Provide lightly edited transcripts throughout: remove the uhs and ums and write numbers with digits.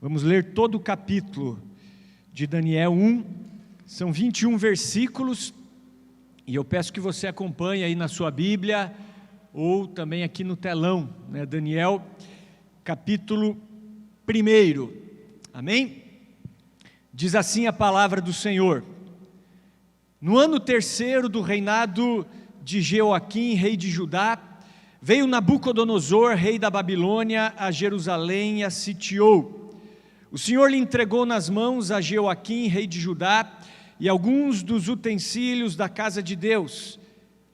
Vamos ler todo o capítulo de Daniel 1, são 21 versículos, e eu peço que você acompanhe aí na sua Bíblia, ou também aqui no telão, né? Daniel, capítulo 1, amém? Diz assim a palavra do Senhor: no ano terceiro do reinado de Jeoaquim, rei de Judá, veio Nabucodonosor, rei da Babilônia, a Jerusalém e a sitiou. O Senhor lhe entregou nas mãos a Jeoaquim, rei de Judá, e alguns dos utensílios da casa de Deus.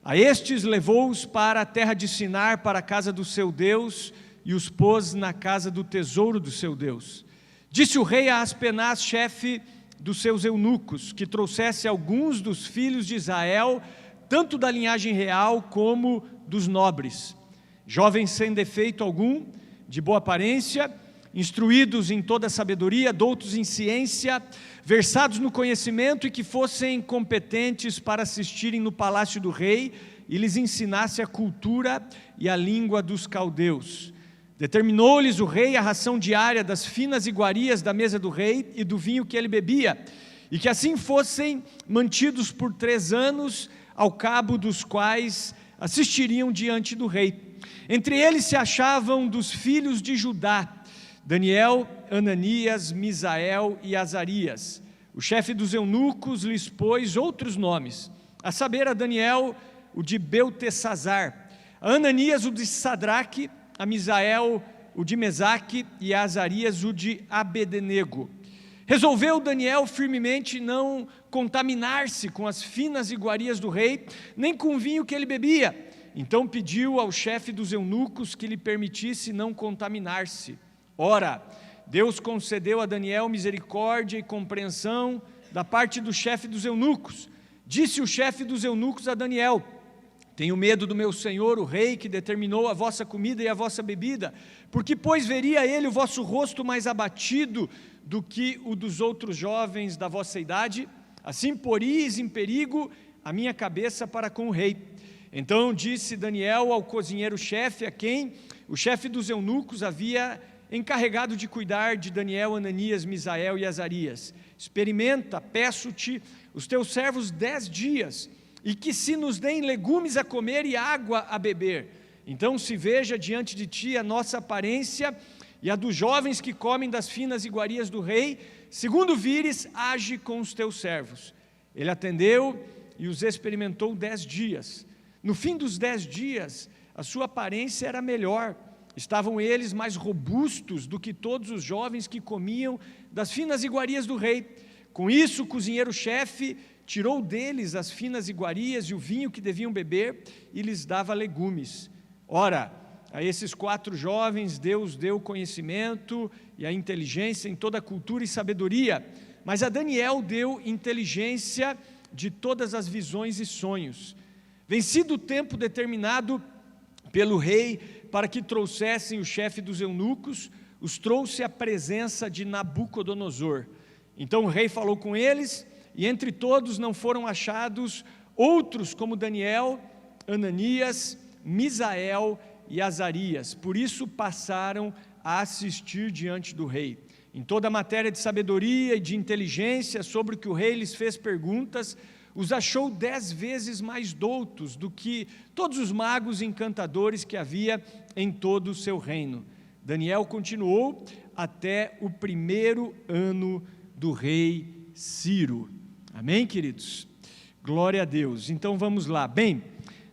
A estes levou-os para a terra de Sinar, para a casa do seu Deus, e os pôs na casa do tesouro do seu Deus. Disse o rei a Aspenaz, chefe dos seus eunucos, que trouxesse alguns dos filhos de Israel, tanto da linhagem real como dos nobres, jovens sem defeito algum, de boa aparência, instruídos em toda a sabedoria, doutos em ciência, versados no conhecimento, e que fossem competentes para assistirem no palácio do rei e lhes ensinasse a cultura e a língua dos caldeus. Determinou-lhes o rei a ração diária das finas iguarias da mesa do rei e do vinho que ele bebia, e que assim fossem mantidos por 3 anos, ao cabo dos quais assistiriam diante do rei. Entre eles se achavam dos filhos de Judá Daniel, Ananias, Misael e Azarias. O chefe dos eunucos lhes pôs outros nomes, a saber, a Daniel o de Beltesazar, a Ananias o de Sadraque, a Misael o de Mesaque e a Azarias o de Abednego. Resolveu Daniel firmemente não contaminar-se com as finas iguarias do rei, nem com o vinho que ele bebia. Então pediu ao chefe dos eunucos que lhe permitisse não contaminar-se. Ora, Deus concedeu a Daniel misericórdia e compreensão da parte do chefe dos eunucos. Disse o chefe dos eunucos a Daniel: tenho medo do meu senhor, o rei, que determinou a vossa comida e a vossa bebida, porque pois veria ele o vosso rosto mais abatido do que o dos outros jovens da vossa idade, assim poríeis em perigo a minha cabeça para com o rei. Então disse Daniel ao cozinheiro-chefe, a quem o chefe dos eunucos havia encarregado de cuidar de Daniel, Ananias, Misael e Azarias: experimenta, peço-te, os teus servos 10 dias, e que se nos deem legumes a comer e água a beber. Então se veja diante de ti a nossa aparência e a dos jovens que comem das finas iguarias do rei, segundo vires, age com os teus servos. Ele atendeu e os experimentou 10 dias. No fim dos 10 dias, a sua aparência era melhor. Estavam eles mais robustos do que todos os jovens que comiam das finas iguarias do rei. Com isso, o cozinheiro-chefe tirou deles as finas iguarias e o vinho que deviam beber e lhes dava legumes. Ora, a esses 4 jovens Deus deu conhecimento e a inteligência em toda a cultura e sabedoria, mas a Daniel deu inteligência de todas as visões e sonhos. Vencido o tempo determinado pelo rei para que trouxessem o chefe dos eunucos, os trouxe à presença de Nabucodonosor. Então o rei falou com eles, e entre todos não foram achados outros como Daniel, Ananias, Misael e Azarias. Por isso passaram a assistir diante do rei. Em toda a matéria de sabedoria e de inteligência sobre o que o rei lhes fez perguntas, os achou 10 vezes mais doutos do que todos os magos e encantadores que havia em todo o seu reino. Daniel continuou até o 1º ano do rei Ciro. Amém, queridos? Glória a Deus. Então vamos lá. Bem,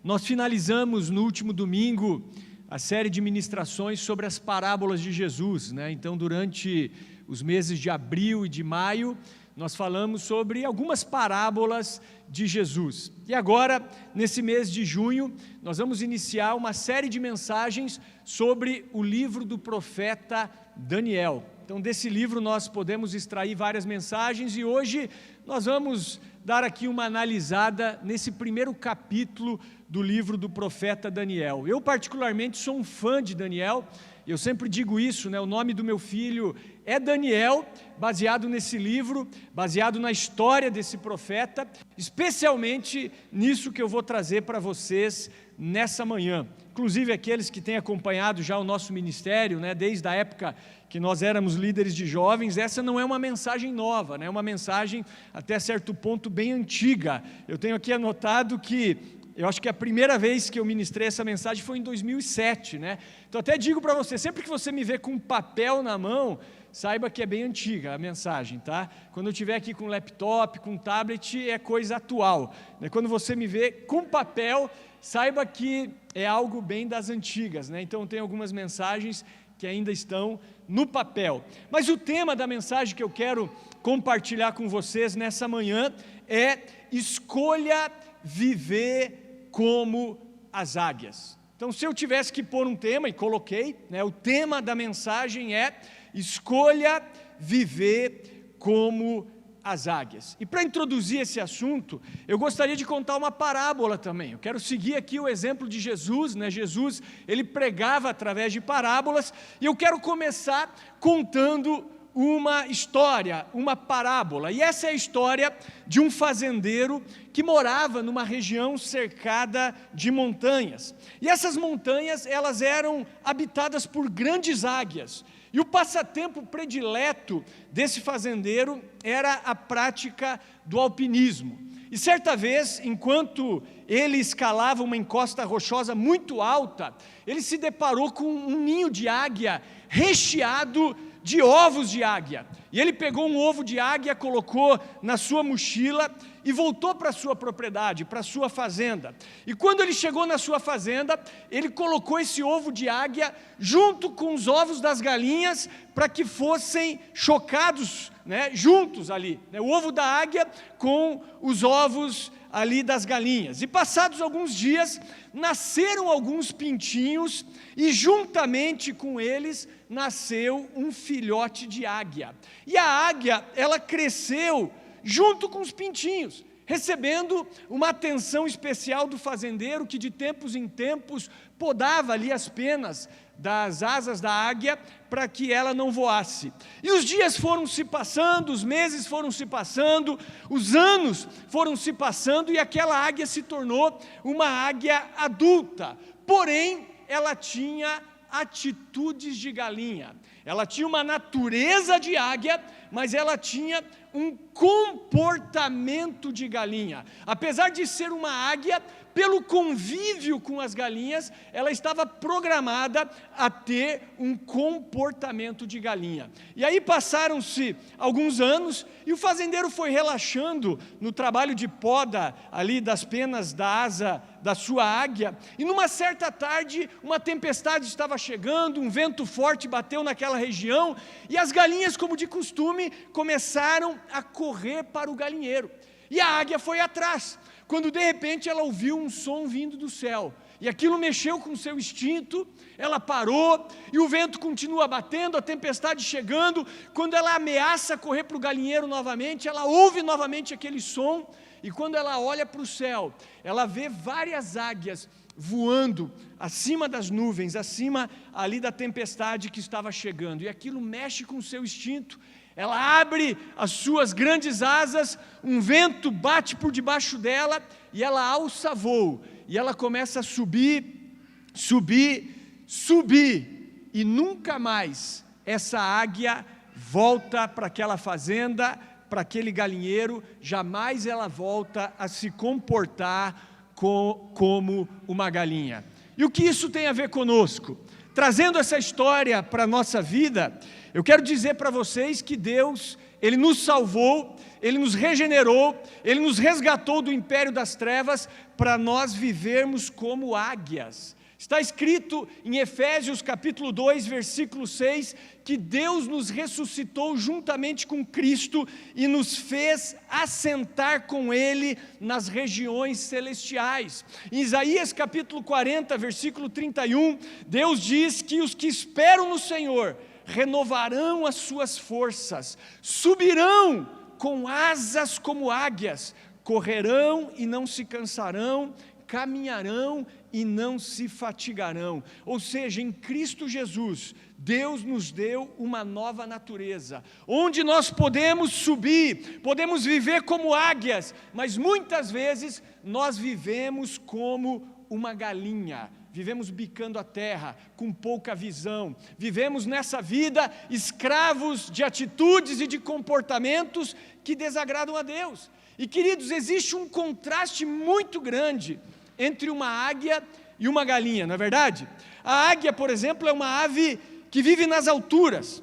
nós finalizamos no último domingo a série de ministrações sobre as parábolas de Jesus, né? Então durante os meses de abril e de maio, nós falamos sobre algumas parábolas de Jesus. E agora, nesse mês de junho, nós vamos iniciar uma série de mensagens sobre o livro do profeta Daniel. Então, desse livro nós podemos extrair várias mensagens e hoje nós vamos dar aqui uma analisada nesse primeiro capítulo do livro do profeta Daniel. Eu particularmente sou um fã de Daniel e eu sempre digo isso, né? O nome do meu filho é Daniel, baseado nesse livro, baseado na história desse profeta, especialmente nisso que eu vou trazer para vocês nessa manhã. Inclusive aqueles que têm acompanhado já o nosso ministério, né, desde a época que nós éramos líderes de jovens, essa não é uma mensagem nova, né, é uma mensagem até certo ponto bem antiga. Eu tenho aqui anotado que eu acho que a primeira vez que eu ministrei essa mensagem foi em 2007, né? Então até digo para você, sempre que você me vê com um papel na mão, saiba que é bem antiga a mensagem, tá? Quando eu estiver aqui com laptop, com tablet, é coisa atual, né? Quando você me vê com papel, saiba que é algo bem das antigas, né? Então tem algumas mensagens que ainda estão no papel. Mas o tema da mensagem que eu quero compartilhar com vocês nessa manhã é: escolha viver como as águias. Então, se eu tivesse que pôr um tema, e coloquei, né, o tema da mensagem é: escolha viver como as águias. E para introduzir esse assunto, eu gostaria de contar uma parábola também. Eu quero seguir aqui o exemplo de Jesus, né? Jesus, ele pregava através de parábolas, e eu quero começar contando uma história, uma parábola. E essa é a história de um fazendeiro que morava numa região cercada de montanhas. E essas montanhas, elas eram habitadas por grandes águias. E o passatempo predileto desse fazendeiro era a prática do alpinismo. E certa vez, enquanto ele escalava uma encosta rochosa muito alta, ele se deparou com um ninho de águia recheado de ovos de águia. E ele pegou um ovo de águia, colocou na sua mochila e voltou para a sua propriedade, para a sua fazenda. E quando ele chegou na sua fazenda, ele colocou esse ovo de águia junto com os ovos das galinhas, para que fossem chocados, né, juntos ali, né, o ovo da águia com os ovos ali das galinhas. E passados alguns dias, nasceram alguns pintinhos, e juntamente com eles nasceu um filhote de águia. E a águia, ela cresceu junto com os pintinhos, recebendo uma atenção especial do fazendeiro, que de tempos em tempos podava ali as penas das asas da águia para que ela não voasse. E os dias foram se passando, os meses foram se passando, os anos foram se passando, e aquela águia se tornou uma águia adulta. Porém, ela tinha atitudes de galinha. Ela tinha uma natureza de águia, mas ela tinha um comportamento de galinha. Apesar de ser uma águia, pelo convívio com as galinhas, ela estava programada a ter um comportamento de galinha. E aí passaram-se alguns anos, e o fazendeiro foi relaxando no trabalho de poda ali das penas da asa da sua águia, e numa certa tarde, uma tempestade estava chegando, um vento forte bateu naquela região, e as galinhas, como de costume, começaram a correr para o galinheiro. E a águia foi atrás, quando de repente ela ouviu um som vindo do céu, e aquilo mexeu com o seu instinto. Ela parou, e o vento continua batendo, a tempestade chegando. Quando ela ameaça correr para o galinheiro novamente, ela ouve novamente aquele som, e quando ela olha para o céu, ela vê várias águias voando acima das nuvens, acima ali da tempestade que estava chegando, e aquilo mexe com o seu instinto. Ela abre as suas grandes asas, um vento bate por debaixo dela, e ela alça voo, e ela começa a subir, subir, subir, e nunca mais essa águia volta para aquela fazenda, para aquele galinheiro. Jamais ela volta a se comportar como uma galinha. E o que isso tem a ver conosco? Trazendo essa história para a nossa vida, eu quero dizer para vocês que Deus, Ele nos salvou, Ele nos regenerou, Ele nos resgatou do império das trevas, para nós vivermos como águias. Está escrito em Efésios capítulo 2, versículo 6, que Deus nos ressuscitou juntamente com Cristo e nos fez assentar com Ele nas regiões celestiais. Em Isaías capítulo 40, versículo 31, Deus diz que os que esperam no Senhor renovarão as suas forças, subirão com asas como águias, correrão e não se cansarão, caminharão e não se fatigarão. Ou seja, em Cristo Jesus, Deus nos deu uma nova natureza, onde nós podemos subir, podemos viver como águias, mas muitas vezes nós vivemos como uma galinha, vivemos bicando a terra, com pouca visão, vivemos nessa vida escravos de atitudes e de comportamentos que desagradam a Deus. E queridos, existe um contraste muito grande entre uma águia e uma galinha, não é verdade? A águia, por exemplo, é uma ave que vive nas alturas,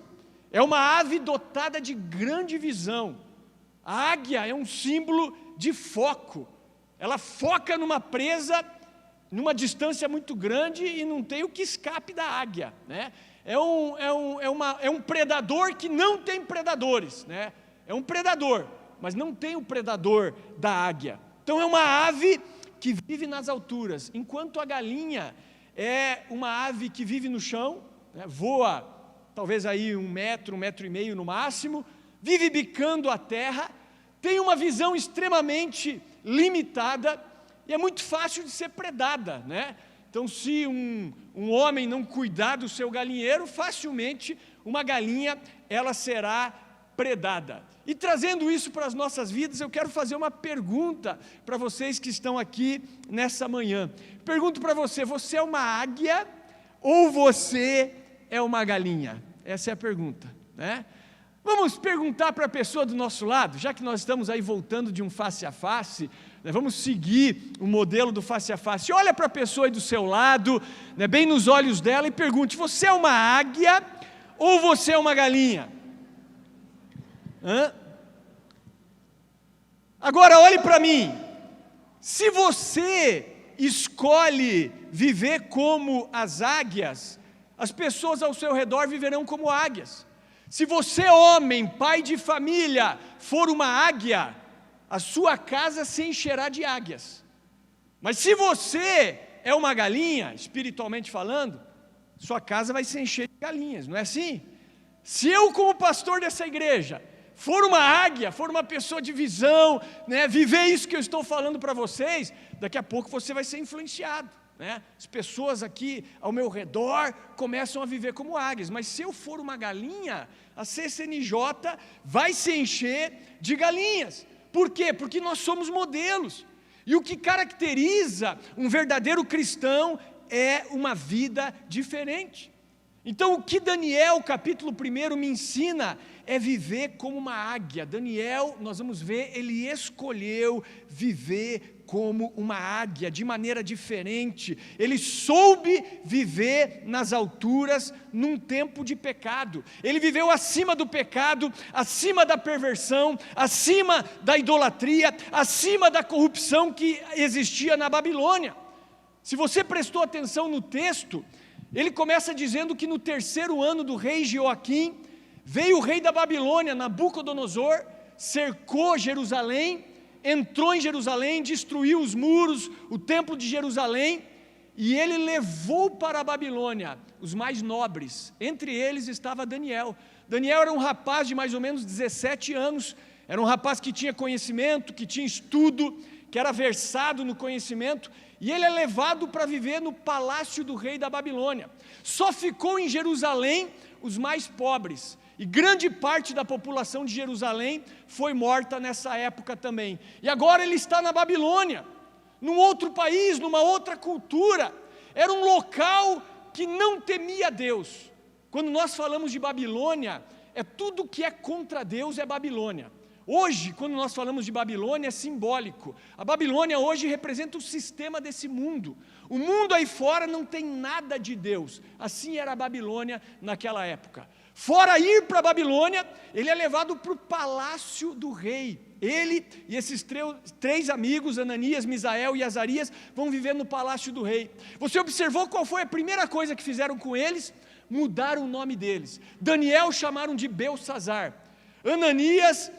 é uma ave dotada de grande visão. A águia é um símbolo de foco, ela foca numa presa, numa distância muito grande e não tem o que escape da águia, né? É um predador que não tem predadores, né? É um predador, mas não tem o predador da águia. Então é uma ave que vive nas alturas, enquanto a galinha é uma ave que vive no chão, né? Voa talvez aí 1 metro, 1,5 metros no máximo, vive bicando a terra, tem uma visão extremamente limitada, e é muito fácil de ser predada, né? Então, se um homem não cuidar do seu galinheiro, facilmente uma galinha, ela será predada. E trazendo isso para as nossas vidas, eu quero fazer uma pergunta para vocês que estão aqui nessa manhã. Pergunto para você, você é uma águia ou você é uma galinha? Essa é a pergunta, né? Vamos perguntar para a pessoa do nosso lado, já que nós estamos aí voltando de um face a face, né, vamos seguir o modelo do face a face. Olha para a pessoa aí do seu lado, né, bem nos olhos dela e pergunte, você é uma águia ou você é uma galinha? Agora olhe para mim, se você escolhe viver como as águias, as pessoas ao seu redor viverão como águias. Se você, homem, pai de família, for uma águia, a sua casa se encherá de águias. Mas se você é uma galinha, espiritualmente falando, sua casa vai se encher de galinhas, não é assim? Se eu, como pastor dessa igreja, for uma águia, for uma pessoa de visão, né, viver isso que eu estou falando para vocês, daqui a pouco você vai ser influenciado, né? As pessoas aqui ao meu redor começam a viver como águias, mas se eu for uma galinha, a CCNJ vai se encher de galinhas. Por quê? Porque nós somos modelos, e o que caracteriza um verdadeiro cristão é uma vida diferente. Então o que Daniel capítulo 1 me ensina é viver como uma águia. Daniel, nós vamos ver, ele escolheu viver como uma águia, de maneira diferente. Ele soube viver nas alturas num tempo de pecado. Ele viveu acima do pecado, acima da perversão, acima da idolatria, acima da corrupção que existia na Babilônia. Se você prestou atenção no texto, ele começa dizendo que no 3º ano do rei Jeoaquim, veio o rei da Babilônia, Nabucodonosor, cercou Jerusalém, entrou em Jerusalém, destruiu os muros, o templo de Jerusalém, e ele levou para a Babilônia os mais nobres, entre eles estava Daniel. Daniel era um rapaz de mais ou menos 17 anos, era um rapaz que tinha conhecimento, que tinha estudo, que era versado no conhecimento, e ele é levado para viver no palácio do rei da Babilônia. Só ficou em Jerusalém os mais pobres, e grande parte da população de Jerusalém foi morta nessa época também. E agora ele está na Babilônia, num outro país, numa outra cultura. Era um local que não temia Deus. Quando nós falamos de Babilônia, é tudo que é contra Deus é Babilônia. Hoje, quando nós falamos de Babilônia, é simbólico. A Babilônia hoje representa o sistema desse mundo. O mundo aí fora não tem nada de Deus. Assim era a Babilônia naquela época. Fora ir para a Babilônia, ele é levado para o palácio do rei. Ele e esses 3 amigos, Ananias, Misael e Azarias, vão viver no palácio do rei. Você observou qual foi a primeira coisa que fizeram com eles? Mudaram o nome deles. Daniel chamaram de Beltsazar. Ananias,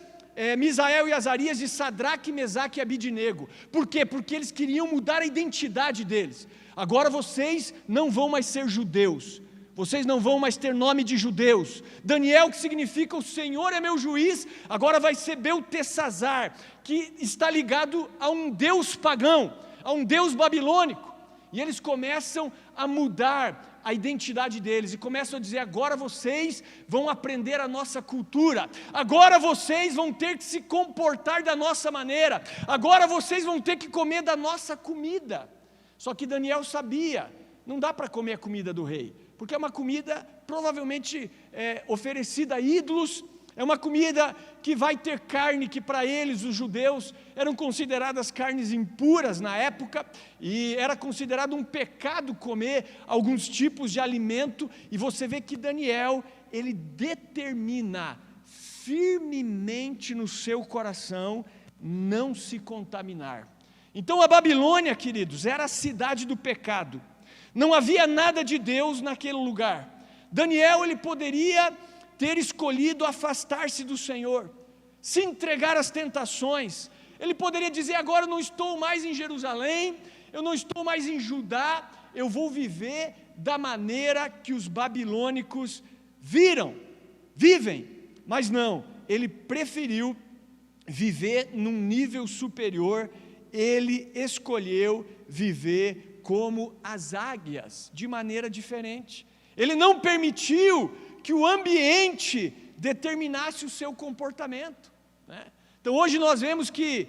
Misael e Azarias de Sadraque, Mesaque e Abidnego. Por quê? Porque eles queriam mudar a identidade deles. Agora vocês não vão mais ser judeus. Vocês não vão mais ter nome de judeus. Daniel, que significa o Senhor é meu juiz, agora vai ser Beltesazar, que está ligado a um deus pagão, a um deus babilônico. e eles começam a mudar a identidade deles, e começam a dizer: agora vocês vão aprender a nossa cultura, agora vocês vão ter que se comportar da nossa maneira, agora vocês vão ter que comer da nossa comida. Só que Daniel sabia, não dá para comer a comida do rei, porque é uma comida provavelmente oferecida a ídolos, é uma comida que vai ter carne que para eles, os judeus, eram consideradas carnes impuras na época, e era considerado um pecado comer alguns tipos de alimento, e você vê que Daniel, ele determina firmemente no seu coração não se contaminar. Então a Babilônia, queridos, era a cidade do pecado, não havia nada de Deus naquele lugar. Daniel, ele poderia ter escolhido afastar-se do Senhor, se entregar às tentações. Ele poderia dizer: agora eu não estou mais em Jerusalém, eu não estou mais em Judá, eu vou viver da maneira que os babilônicos vivem. Mas não, ele preferiu viver num nível superior, ele escolheu viver como as águias, de maneira diferente. Ele não permitiu que o ambiente determinasse o seu comportamento, né? Então hoje nós vemos que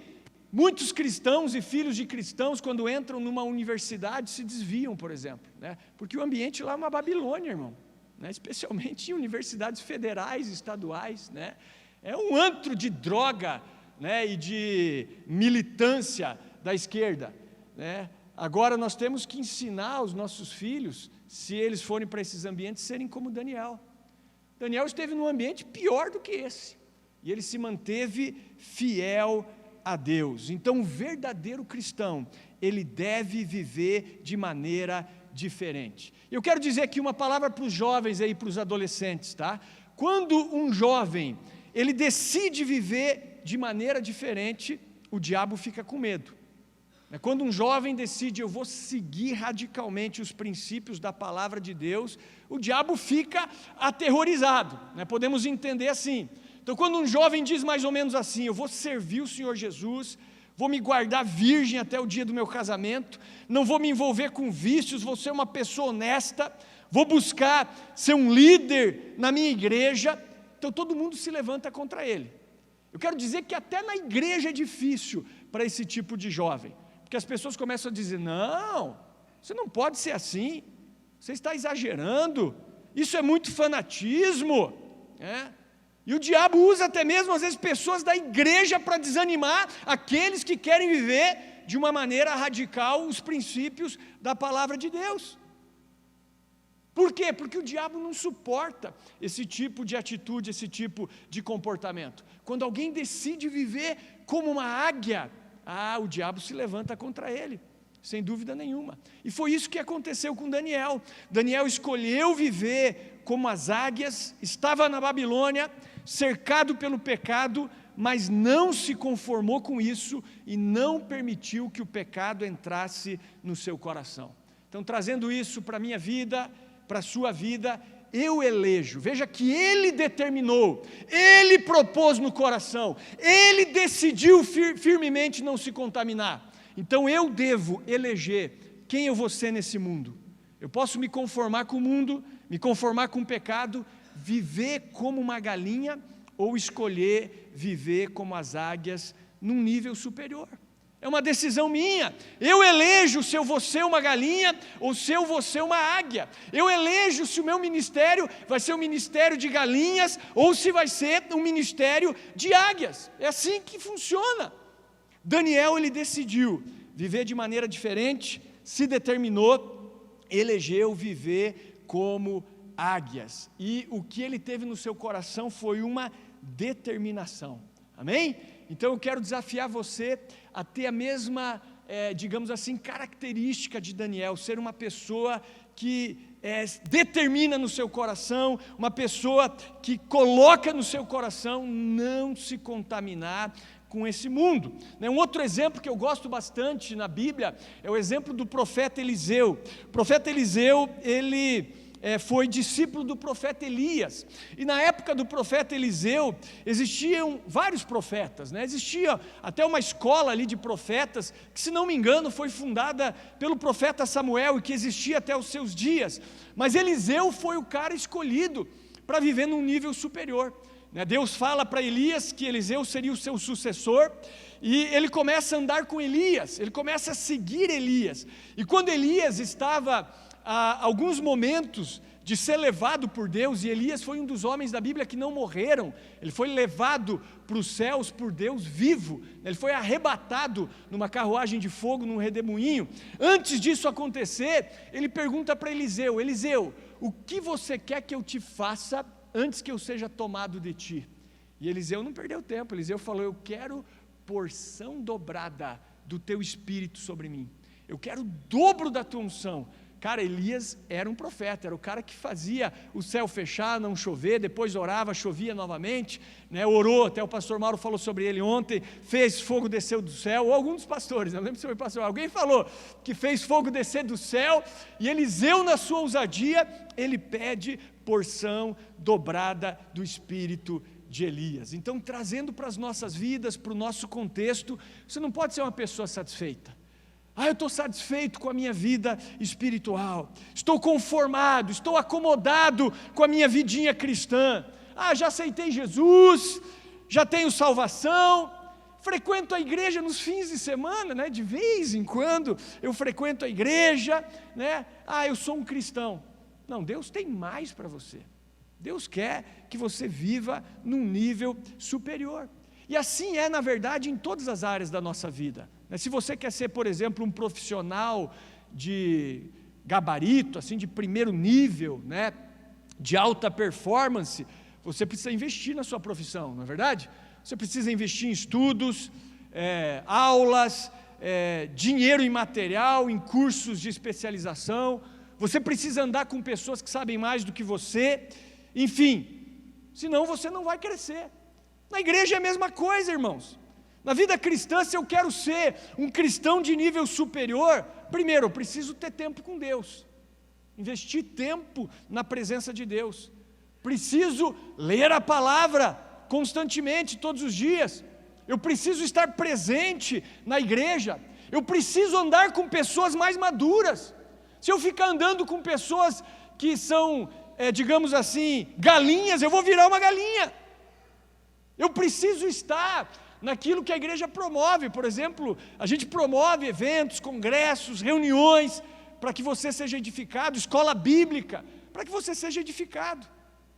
muitos cristãos e filhos de cristãos, quando entram numa universidade, se desviam, por exemplo, né? Porque o ambiente lá é uma Babilônia, irmão, né? Especialmente em universidades federais, estaduais, né? É um antro de droga, né? E de militância da esquerda, né? Agora nós temos que ensinar os nossos filhos, se eles forem para esses ambientes, serem como Daniel. Daniel esteve num ambiente pior do que esse, e ele se manteve fiel a Deus. Então o verdadeiro cristão, ele deve viver de maneira diferente. Eu quero dizer aqui uma palavra para os jovens aí, para os adolescentes, tá? Quando um jovem, ele decide viver de maneira diferente, o diabo fica com medo. Quando um jovem decide: eu vou seguir radicalmente os princípios da palavra de Deus, o diabo fica aterrorizado, né? Podemos entender assim. Então quando um jovem diz mais ou menos assim: eu vou servir o Senhor Jesus, vou me guardar virgem até o dia do meu casamento, não vou me envolver com vícios, vou ser uma pessoa honesta, vou buscar ser um líder na minha igreja, então todo mundo se levanta contra ele. Eu quero dizer que até na igreja é difícil para esse tipo de jovem, porque as pessoas começam a dizer: não, você não pode ser assim, você está exagerando, isso é muito fanatismo, né? E o diabo usa até mesmo às vezes pessoas da igreja para desanimar aqueles que querem viver de uma maneira radical os princípios da palavra de Deus. Por quê? Porque o diabo não suporta esse tipo de atitude, esse tipo de comportamento. Quando alguém decide viver como uma águia, o diabo se levanta contra ele, sem dúvida nenhuma. E foi isso que aconteceu com Daniel. Daniel escolheu viver como as águias, estava na Babilônia, cercado pelo pecado, mas não se conformou com isso e não permitiu que o pecado entrasse no seu coração. Então, trazendo isso para a minha vida, para a sua vida, eu elejo. Veja que ele determinou, ele propôs no coração, ele decidiu firmemente não se contaminar. Então eu devo eleger quem eu vou ser nesse mundo. Eu posso me conformar com o mundo, me conformar com o pecado, viver como uma galinha, ou escolher viver como as águias num nível superior. É uma decisão minha. Eu elejo se eu vou ser uma galinha ou se eu vou ser uma águia. Eu elejo se o meu ministério vai ser um ministério de galinhas ou se vai ser um ministério de águias. É assim que funciona. Daniel, ele decidiu viver de maneira diferente, se determinou, elegeu viver como águias. E o que ele teve no seu coração foi uma determinação. Amém? Então eu quero desafiar você a ter a mesma, digamos assim, característica de Daniel, ser uma pessoa que determina no seu coração, uma pessoa que coloca no seu coração não se contaminar com esse mundo. Um outro exemplo que eu gosto bastante na Bíblia é o exemplo do profeta Eliseu. O profeta Eliseu, ele foi discípulo do profeta Elias. E na época do profeta Eliseu, existiam vários profetas, né? Existia até uma escola ali de profetas, que se não me engano foi fundada pelo profeta Samuel e que existia até os seus dias. Mas Eliseu foi o cara escolhido para viver num nível superior. Deus fala para Elias que Eliseu seria o seu sucessor, e ele começa a andar com Elias, ele começa a seguir Elias. E quando Elias estava a alguns momentos de ser levado por Deus, e Elias foi um dos homens da Bíblia que não morreram, ele foi levado para os céus por Deus vivo, ele foi arrebatado numa carruagem de fogo, num redemoinho. Antes disso acontecer, ele pergunta para Eliseu: Eliseu, o que você quer que eu te faça antes que eu seja tomado de ti? E Eliseu não perdeu tempo. Eliseu falou: eu quero porção dobrada do teu espírito sobre mim, eu quero o dobro da tua unção. Cara, Elias era um profeta, era o cara que fazia o céu fechar, não chover, depois orava, chovia novamente, né? Orou, até o pastor Mauro falou sobre ele ontem, fez fogo descer do céu, ou algum dos pastores, não lembro se foi o pastor, alguém falou que fez fogo descer do céu, e Eliseu, na sua ousadia, ele pede porção dobrada do espírito de Elias. Então, trazendo para as nossas vidas, para o nosso contexto, você não pode ser uma pessoa satisfeita. Eu estou satisfeito com a minha vida espiritual, estou conformado, estou acomodado com a minha vidinha cristã. Já aceitei Jesus, já tenho salvação, frequento a igreja nos fins de semana, né? De vez em quando eu frequento a igreja, né? Eu sou um cristão. Não, Deus tem mais para você. Deus quer que você viva num nível superior. E assim é, na verdade, em todas as áreas da nossa vida. Se você quer ser, por exemplo, um profissional de gabarito, assim, de primeiro nível, né, de alta performance, você precisa investir na sua profissão, não é verdade? Você precisa investir em estudos, aulas, dinheiro em material, em cursos de especialização. Você precisa andar com pessoas que sabem mais do que você, enfim, senão você não vai crescer. Na igreja é a mesma coisa, irmãos. Na vida cristã, se eu quero ser um cristão de nível superior, primeiro, eu preciso ter tempo com Deus, investir tempo na presença de Deus, preciso ler a palavra constantemente, todos os dias, eu preciso estar presente na igreja, eu preciso andar com pessoas mais maduras. Se eu ficar andando com pessoas que são, digamos assim, galinhas, eu vou virar uma galinha. Eu preciso estar naquilo que a igreja promove. Por exemplo, a gente promove eventos, congressos, reuniões, para que você seja edificado, escola bíblica, para que você seja edificado.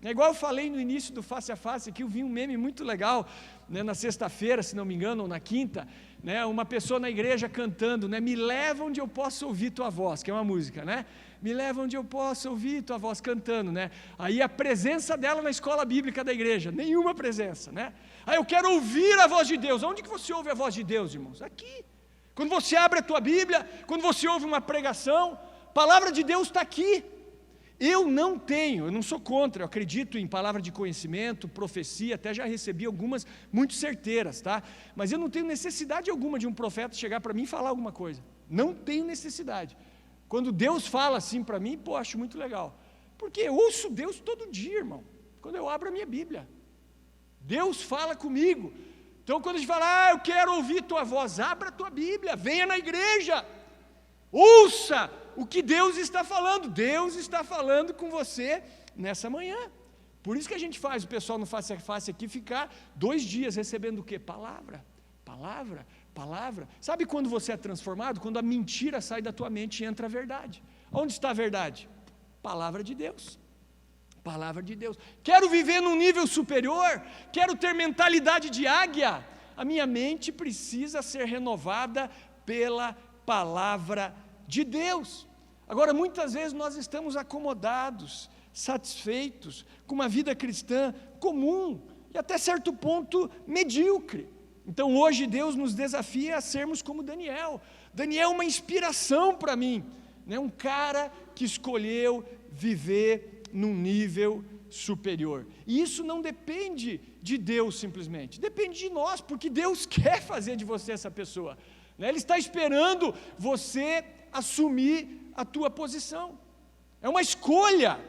É igual eu falei no início do Face a Face, aqui eu vi um meme muito legal, né, na sexta-feira, se não me engano, ou na quinta, né, uma pessoa na igreja cantando, né, me leva onde eu possa ouvir tua voz, que é uma música, né? Me leva onde eu possa ouvir tua voz, cantando, né? Aí a presença dela na escola bíblica da igreja, nenhuma presença, né? Eu quero ouvir a voz de Deus. Onde que você ouve a voz de Deus, irmãos? Aqui. Quando você abre a tua Bíblia, quando você ouve uma pregação, a palavra de Deus está aqui. Eu não sou contra, eu acredito em palavra de conhecimento, profecia, até já recebi algumas muito certeiras, tá? Mas eu não tenho necessidade alguma de um profeta chegar para mim e falar alguma coisa. Não tenho necessidade. Quando Deus fala assim para mim, acho muito legal. Porque eu ouço Deus todo dia, irmão, quando eu abro a minha Bíblia. Deus fala comigo. Então quando a gente fala, eu quero ouvir tua voz, abra a tua Bíblia, venha na igreja, ouça o que Deus está falando. Deus está falando com você nessa manhã. Por isso que a gente faz o pessoal no Face a Face aqui ficar 2 dias recebendo o quê? Palavra, palavra, palavra. Sabe quando você é transformado? Quando a mentira sai da tua mente e entra a verdade. Onde está a verdade? Palavra de Deus. Palavra de Deus. Quero viver num nível superior, quero ter mentalidade de águia. A minha mente precisa ser renovada pela palavra de Deus. Agora, muitas vezes nós estamos acomodados, satisfeitos com uma vida cristã comum e até certo ponto medíocre. Então hoje Deus nos desafia a sermos como Daniel. Daniel é uma inspiração para mim, né? Um cara que escolheu viver num nível superior. E isso não depende de Deus simplesmente, depende de nós, porque Deus quer fazer de você essa pessoa, né? Ele está esperando você assumir a tua posição. É uma escolha.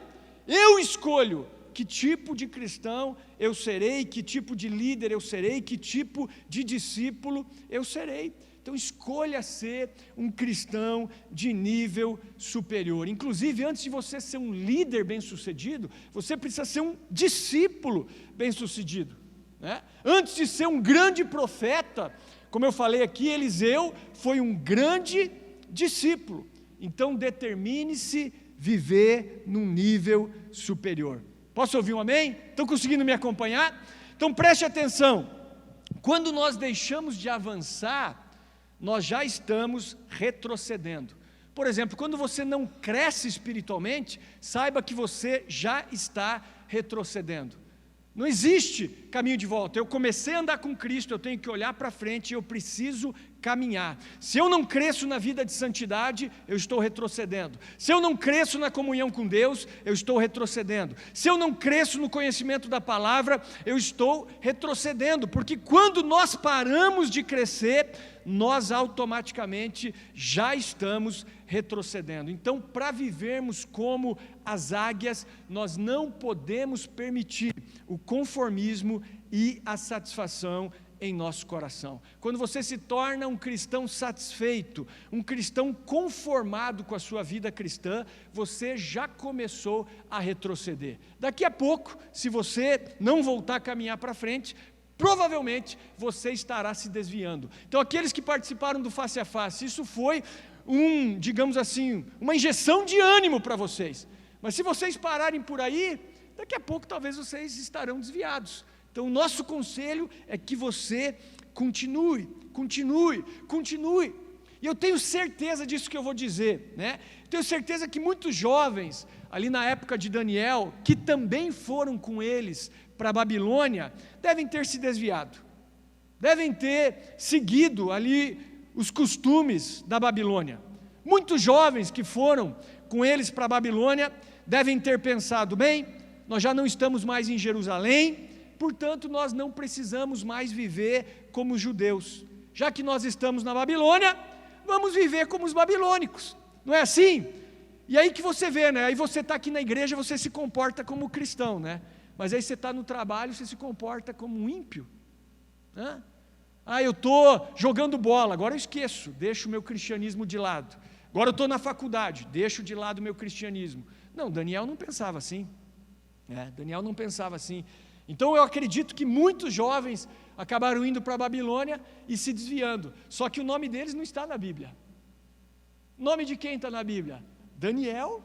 Eu escolho que tipo de cristão eu serei, que tipo de líder eu serei, que tipo de discípulo eu serei. Então escolha ser um cristão de nível superior. Inclusive, antes de você ser um líder bem-sucedido, você precisa ser um discípulo bem-sucedido, né? Antes de ser um grande profeta, como eu falei aqui, Eliseu foi um grande discípulo. Então determine-se viver num nível superior. Posso ouvir um amém? Estão conseguindo me acompanhar? Então preste atenção, quando nós deixamos de avançar, nós já estamos retrocedendo. Por exemplo, quando você não cresce espiritualmente, saiba que você já está retrocedendo. Não existe caminho de volta. Eu comecei a andar com Cristo, eu tenho que olhar para frente, eu preciso caminhar. Se eu não cresço na vida de santidade, eu estou retrocedendo. Se eu não cresço na comunhão com Deus, eu estou retrocedendo. Se eu não cresço no conhecimento da palavra, eu estou retrocedendo, porque quando nós paramos de crescer, nós automaticamente já estamos retrocedendo. Então, para vivermos como as águias, nós não podemos permitir o conformismo e a satisfação em nosso coração. Quando você se torna um cristão satisfeito, um cristão conformado com a sua vida cristã, você já começou a retroceder. Daqui a pouco, se você não voltar a caminhar para frente, provavelmente você estará se desviando. Então, aqueles que participaram do Face a Face, isso foi digamos assim, uma injeção de ânimo para vocês. Mas se vocês pararem por aí, daqui a pouco talvez vocês estarão desviados. Então, o nosso conselho é que você continue. E eu tenho certeza disso que eu vou dizer, né? Tenho certeza que muitos jovens, ali na época de Daniel, que também foram com eles para a Babilônia, devem ter se desviado, devem ter seguido ali os costumes da Babilônia. Muitos jovens que foram com eles para a Babilônia devem ter pensado: bem, nós já não estamos mais em Jerusalém, portanto nós não precisamos mais viver como os judeus. Já que nós estamos na Babilônia, vamos viver como os babilônicos. Não é assim? E aí que você vê, né? Aí você está aqui na igreja, você se comporta como cristão, né? Mas aí você está no trabalho, você se comporta como um ímpio, né? Eu estou jogando bola, agora eu esqueço, deixo o meu cristianismo de lado. Agora eu estou na faculdade, deixo de lado o meu cristianismo. Não, Daniel não pensava assim, Daniel não pensava assim. Então eu acredito que muitos jovens acabaram indo para a Babilônia e se desviando, só que o nome deles não está na Bíblia. O nome de quem está na Bíblia? Daniel,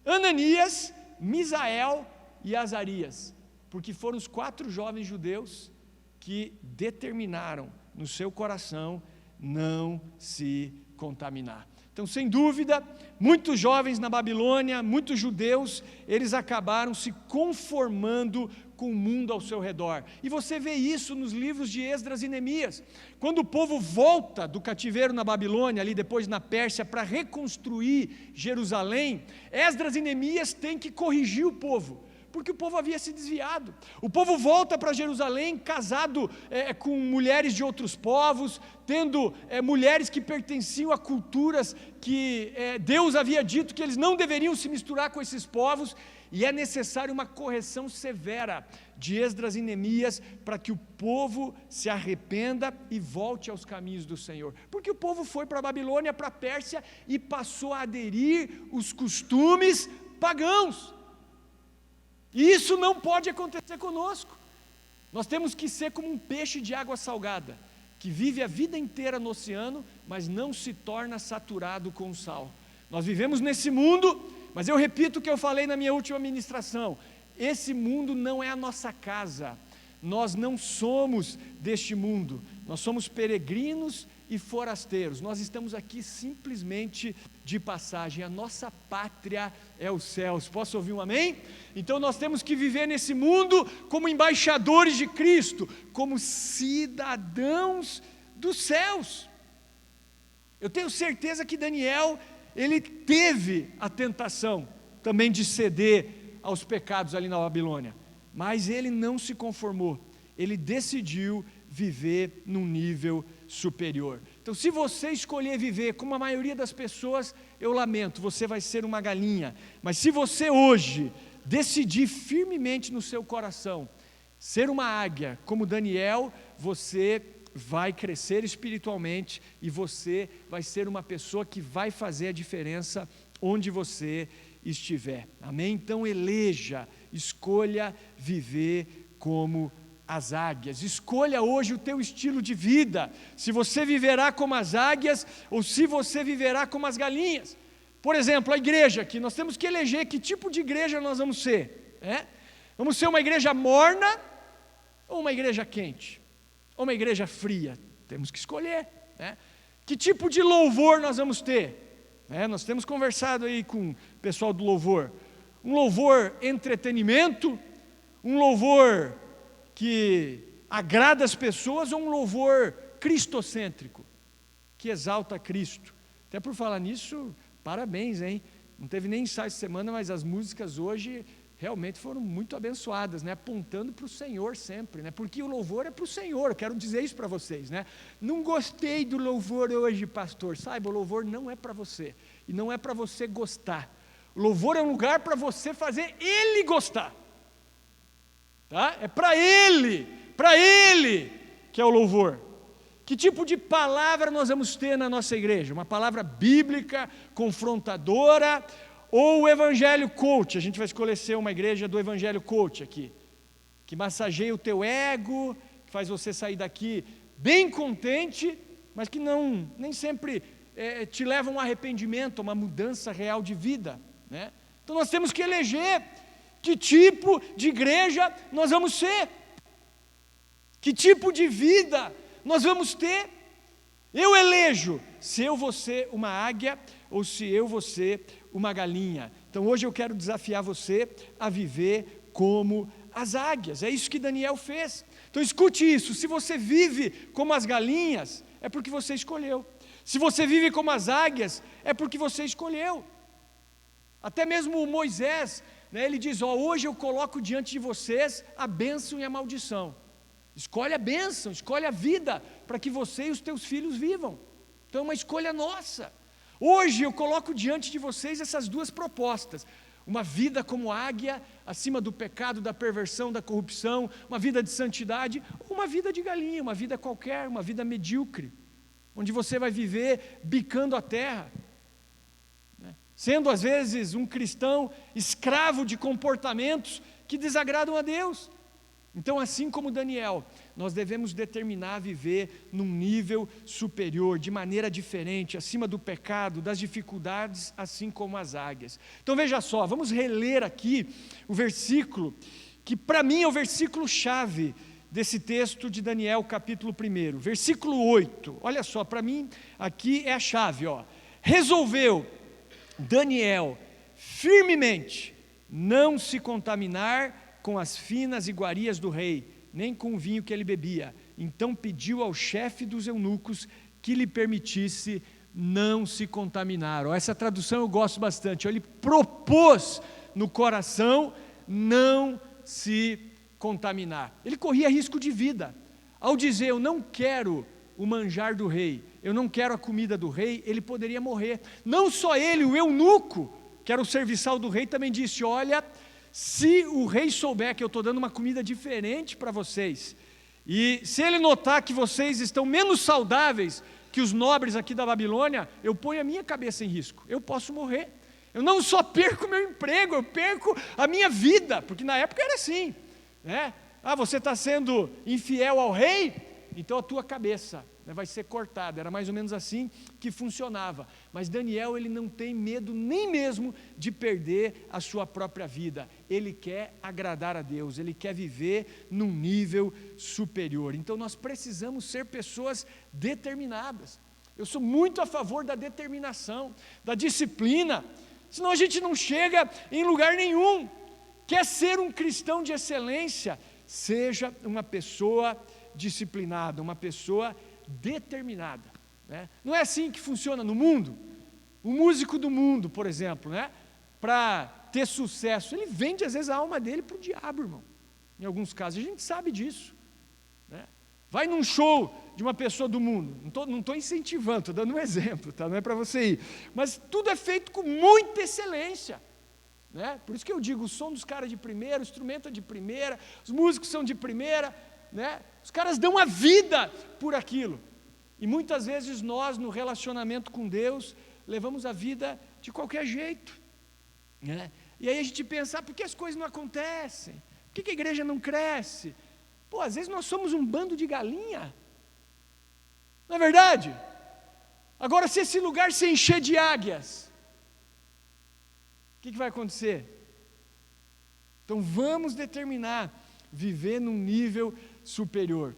Ananias, Misael e Azarias, porque foram os 4 jovens judeus que determinaram no seu coração não se contaminar. Então, sem dúvida, muitos jovens na Babilônia, muitos judeus, eles acabaram se conformando com o mundo ao seu redor. E você vê isso nos livros de Esdras e Neemias. Quando o povo volta do cativeiro na Babilônia, ali depois na Pérsia, para reconstruir Jerusalém, Esdras e Neemias têm que corrigir o povo, porque o povo havia se desviado. O povo volta para Jerusalém casado com mulheres de outros povos, tendo mulheres que pertenciam a culturas que Deus havia dito que eles não deveriam se misturar com esses povos, e é necessário uma correção severa de Esdras e Neemias para que o povo se arrependa e volte aos caminhos do Senhor, porque o povo foi para a Babilônia, para a Pérsia, e passou a aderir os costumes pagãos. E isso não pode acontecer conosco. Nós temos que ser como um peixe de água salgada, que vive a vida inteira no oceano, mas não se torna saturado com sal. Nós vivemos nesse mundo, mas eu repito o que eu falei na minha última ministração: esse mundo não é a nossa casa, nós não somos deste mundo, nós somos peregrinos e forasteiros, nós estamos aqui simplesmente de passagem, a nossa pátria é os céus. Posso ouvir um amém? Então nós temos que viver nesse mundo como embaixadores de Cristo, como cidadãos dos céus. Eu tenho certeza que Daniel, ele teve a tentação também de ceder aos pecados ali na Babilônia, mas ele não se conformou, ele decidiu viver num nível superior. Então, se você escolher viver como a maioria das pessoas, eu lamento, você vai ser uma galinha. Mas se você hoje decidir firmemente no seu coração ser uma águia, como Daniel, você vai crescer espiritualmente e você vai ser uma pessoa que vai fazer a diferença onde você estiver. Amém? Então escolha viver como as águias. Escolha hoje o teu estilo de vida, se você viverá como as águias ou se você viverá como as galinhas. Por exemplo, a igreja aqui, nós temos que eleger que tipo de igreja nós vamos ser. Vamos ser uma igreja morna ou uma igreja quente? Ou uma igreja fria? Temos que escolher. Que tipo de louvor nós vamos ter? Nós temos conversado aí com o pessoal do louvor. Um louvor entretenimento, um louvor que agrada as pessoas, ou um louvor cristocêntrico, que exalta Cristo. Até por falar nisso, parabéns, hein? Não teve nem ensaio essa semana, mas as músicas hoje realmente foram muito abençoadas, apontando para o Senhor sempre, porque o louvor é para o Senhor. Eu quero dizer isso para vocês, Não gostei do louvor hoje, pastor. Saiba, o louvor não é para você, e não é para você gostar. O louvor é um lugar para você fazer Ele gostar. É para Ele que é o louvor. Que tipo de palavra nós vamos ter na nossa igreja? Uma palavra bíblica, confrontadora, ou o evangelho coach? A gente vai escolher ser uma igreja do evangelho coach aqui, que massageia o teu ego, que faz você sair daqui bem contente, mas que nem sempre te leva a um arrependimento, a uma mudança real de vida. Então nós temos que eleger que tipo de igreja nós vamos ser, que tipo de vida nós vamos ter. Eu elejo se eu vou ser uma águia ou se eu vou ser uma galinha. Então hoje eu quero desafiar você a viver como as águias. É isso que Daniel fez. Então escute isso: se você vive como as galinhas, é porque você escolheu. Se você vive como as águias, é porque você escolheu. Até mesmo Moisés, ele diz: hoje eu coloco diante de vocês a bênção e a maldição. Escolhe a bênção, escolhe a vida, para que você e os teus filhos vivam. Então é uma escolha nossa. Hoje eu coloco diante de vocês essas duas propostas: uma vida como águia, acima do pecado, da perversão, da corrupção, uma vida de santidade, ou uma vida de galinha, uma vida qualquer, uma vida medíocre, onde você vai viver bicando a terra, sendo às vezes um cristão escravo de comportamentos que desagradam a Deus. Então, assim como Daniel, nós devemos determinar a viver num nível superior, de maneira diferente, acima do pecado, das dificuldades, assim como as águias. Então veja só, vamos reler aqui o versículo, que para mim é o versículo chave desse texto de Daniel, capítulo 1, versículo 8. Olha só, para mim aqui é a chave. Resolveu Daniel firmemente não se contaminar com as finas iguarias do rei, nem com o vinho que ele bebia. Então pediu ao chefe dos eunucos que lhe permitisse não se contaminar. Essa tradução eu gosto bastante. Ele propôs no coração não se contaminar. Ele corria risco de vida. Ao dizer: eu não quero o manjar do rei, eu não quero a comida do rei, ele poderia morrer. Não só ele, o eunuco, que era o serviçal do rei, também disse: olha, se o rei souber que eu estou dando uma comida diferente para vocês, e se ele notar que vocês estão menos saudáveis que os nobres aqui da Babilônia, eu ponho a minha cabeça em risco, eu posso morrer. Eu não só perco meu emprego, eu perco a minha vida, porque na época era assim, você está sendo infiel ao rei, então a tua cabeça vai ser cortada. Era mais ou menos assim que funcionava. Mas Daniel, ele não tem medo nem mesmo de perder a sua própria vida. Ele quer agradar a Deus, ele quer viver num nível superior. Então nós precisamos ser pessoas determinadas. Eu sou muito a favor da determinação, da disciplina, senão a gente não chega em lugar nenhum. Quer ser um cristão de excelência? Seja uma pessoa disciplinada, uma pessoa determinada. Não é assim que funciona no mundo. O músico do mundo, por exemplo, para ter sucesso, ele vende às vezes a alma dele para o diabo, irmão. Em alguns casos, a gente sabe disso. Vai num show de uma pessoa do mundo. Não estou incentivando, estou dando um exemplo, tá? Não é para você ir. Mas tudo é feito com muita excelência, né? Por isso que eu digo, o som dos caras de primeira, o instrumento é de primeira, os músicos são de primeira, né? Os caras dão a vida por aquilo. E muitas vezes nós, no relacionamento com Deus, levamos a vida de qualquer jeito, né? E aí a gente pensa, por que as coisas não acontecem? Por que a igreja não cresce? Pô, às vezes nós somos um bando de galinha. Não é verdade? Agora, se esse lugar se encher de águias, o que vai acontecer? Então vamos determinar viver num nível superior,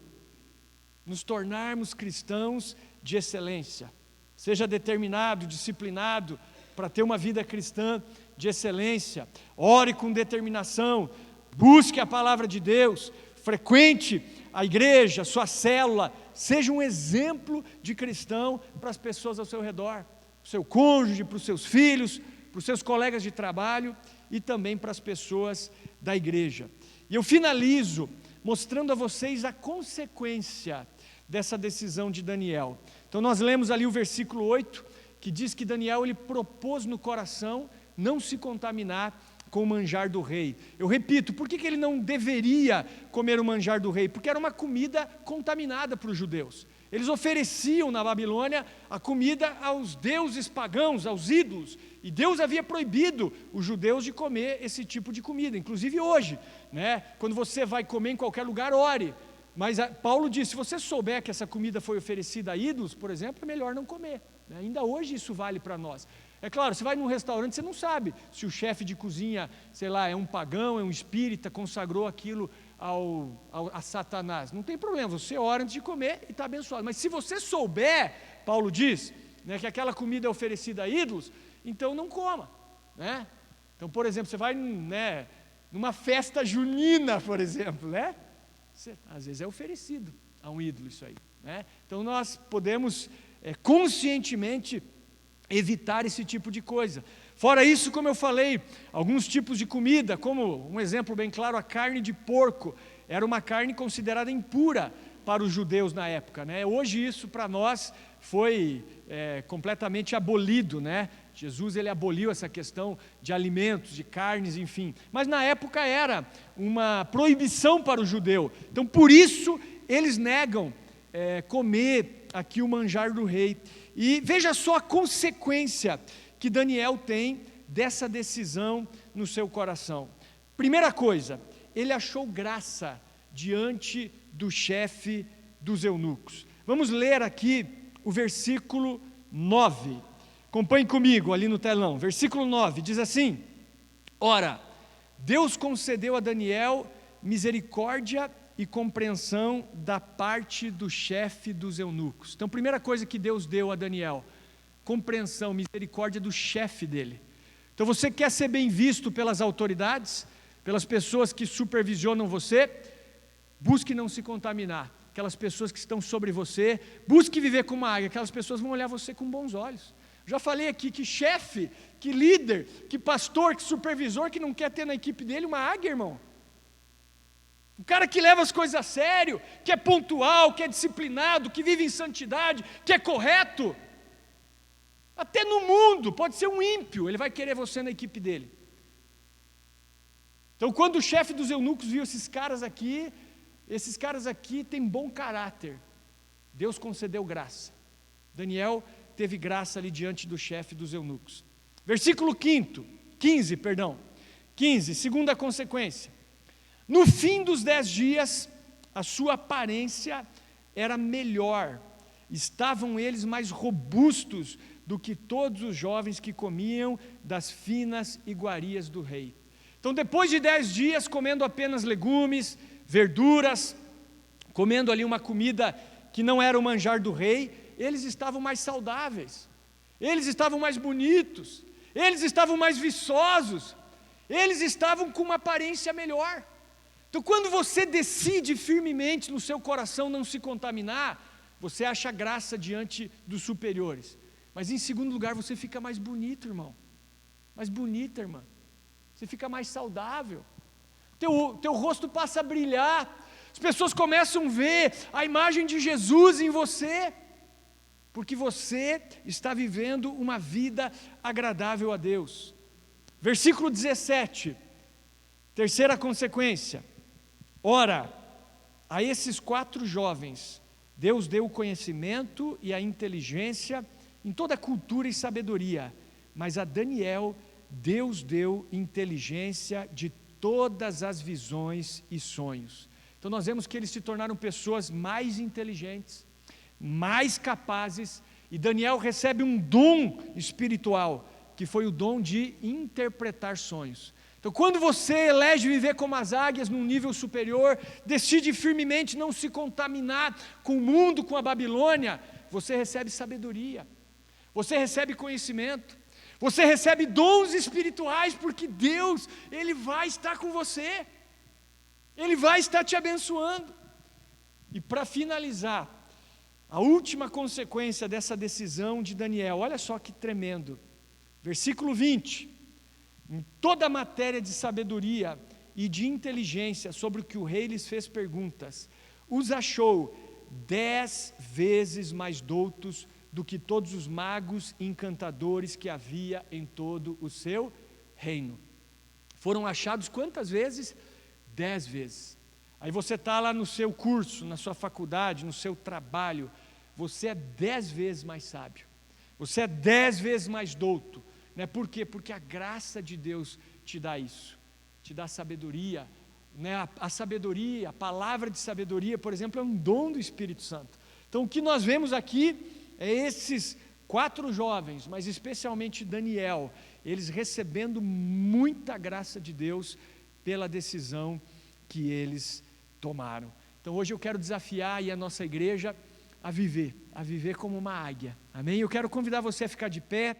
nos tornarmos cristãos de excelência. Seja determinado, disciplinado para ter uma vida cristã de excelência. Ore com determinação, busque a palavra de Deus, frequente a igreja, a sua célula, seja um exemplo de cristão para as pessoas ao seu redor, para o seu cônjuge, para os seus filhos, para os seus colegas de trabalho e também para as pessoas da igreja. E eu finalizo mostrando a vocês a consequência dessa decisão de Daniel. Então nós lemos ali o versículo 8, que diz que Daniel ele propôs no coração não se contaminar com o manjar do rei. Eu repito, por que ele não deveria comer o manjar do rei? Porque era uma comida contaminada para os judeus. Eles ofereciam na Babilônia a comida aos deuses pagãos, aos ídolos, e Deus havia proibido os judeus de comer esse tipo de comida, inclusive hoje, né? Quando você vai comer em qualquer lugar, ore, mas Paulo disse, se você souber que essa comida foi oferecida a ídolos, por exemplo, é melhor não comer, né? Ainda hoje isso vale para nós. É claro, você vai num restaurante, você não sabe se o chefe de cozinha, sei lá, é um pagão, é um espírita, consagrou aquilo a Satanás. Não tem problema, você ora antes de comer e está abençoado. Mas se você souber, Paulo diz, né, que aquela comida é oferecida a ídolos, então não coma, né? Então, por exemplo, você vai, né, numa festa junina, por exemplo, né? Às vezes é oferecido a um ídolo isso aí, né? Então nós podemos conscientemente evitar esse tipo de coisa. Fora isso, como eu falei, alguns tipos de comida, como um exemplo bem claro, a carne de porco, era uma carne considerada impura para os judeus na época, né? Hoje isso para nós foi completamente abolido, né? Jesus ele aboliu essa questão de alimentos, de carnes, enfim. Mas na época era uma proibição para o judeu. Então por isso eles negam comer aqui o manjar do rei. E veja só a consequência que Daniel tem dessa decisão no seu coração. Primeira coisa, ele achou graça diante do chefe dos eunucos. Vamos ler aqui o versículo 9. Acompanhe comigo ali no telão. Versículo 9 diz assim: Ora, Deus concedeu a Daniel misericórdia e compreensão da parte do chefe dos eunucos. Então, primeira coisa que Deus deu a Daniel, compreensão, misericórdia do chefe dele. Então, você quer ser bem visto pelas autoridades, pelas pessoas que supervisionam você, busque não se contaminar. Aquelas pessoas que estão sobre você, busque viver como uma águia, aquelas pessoas vão olhar você com bons olhos. Já falei aqui que chefe, que líder, que pastor, que supervisor, que não quer ter na equipe dele uma águia, irmão. O cara que leva as coisas a sério, que é pontual, que é disciplinado, que vive em santidade, que é correto. Até no mundo, pode ser um ímpio, ele vai querer você na equipe dele. Então quando o chefe dos eunucos viu esses caras aqui têm bom caráter. Deus concedeu graça. Daniel teve graça ali diante do chefe dos eunucos. Versículo 15, segunda consequência. No fim dos 10 dias, a sua aparência era melhor, estavam eles mais robustos do que todos os jovens que comiam das finas iguarias do rei. Então depois de 10 dias comendo apenas legumes, verduras, comendo ali uma comida que não era o manjar do rei, eles estavam mais saudáveis, eles estavam mais bonitos, eles estavam mais viçosos, eles estavam com uma aparência melhor. Então quando você decide firmemente no seu coração não se contaminar, você acha graça diante dos superiores. Mas em segundo lugar você fica mais bonito, irmão, mais bonita, irmã, você fica mais saudável, teu rosto passa a brilhar, As pessoas começam a ver a imagem de Jesus em você, porque você está vivendo uma vida agradável a Deus. Versículo 17, terceira consequência. Ora, a esses 4 jovens, Deus deu o conhecimento e a inteligência em toda a cultura e sabedoria, mas a Daniel, Deus deu inteligência de todas as visões e sonhos. Então nós vemos que eles se tornaram pessoas mais inteligentes, mais capazes, e Daniel recebe um dom espiritual, que foi o dom de interpretar sonhos. Então quando você elege viver como as águias num nível superior, decide firmemente não se contaminar com o mundo, com a Babilônia, você recebe sabedoria, você recebe conhecimento, você recebe dons espirituais, porque Deus, Ele vai estar com você, Ele vai estar te abençoando. E para finalizar, a última consequência dessa decisão de Daniel, olha só que tremendo, versículo 20, em toda a matéria de sabedoria e de inteligência sobre o que o rei lhes fez perguntas, os achou 10 vezes mais doutos do que todos os magos e encantadores que havia em todo o seu reino. Foram achados quantas vezes? 10 vezes. Aí você está lá no seu curso, na sua faculdade, no seu trabalho, você é 10 vezes mais sábio, você é 10 vezes mais douto, né? Por quê? Porque a graça de Deus te dá isso, te dá sabedoria, né? A sabedoria, a palavra de sabedoria, por exemplo, é um dom do Espírito Santo. Então o que nós vemos aqui é esses 4 jovens, mas especialmente Daniel, eles recebendo muita graça de Deus pela decisão que eles tomaram. Então hoje eu quero desafiar aí a nossa igreja a viver como uma águia, amém? Eu quero convidar você a ficar de pé.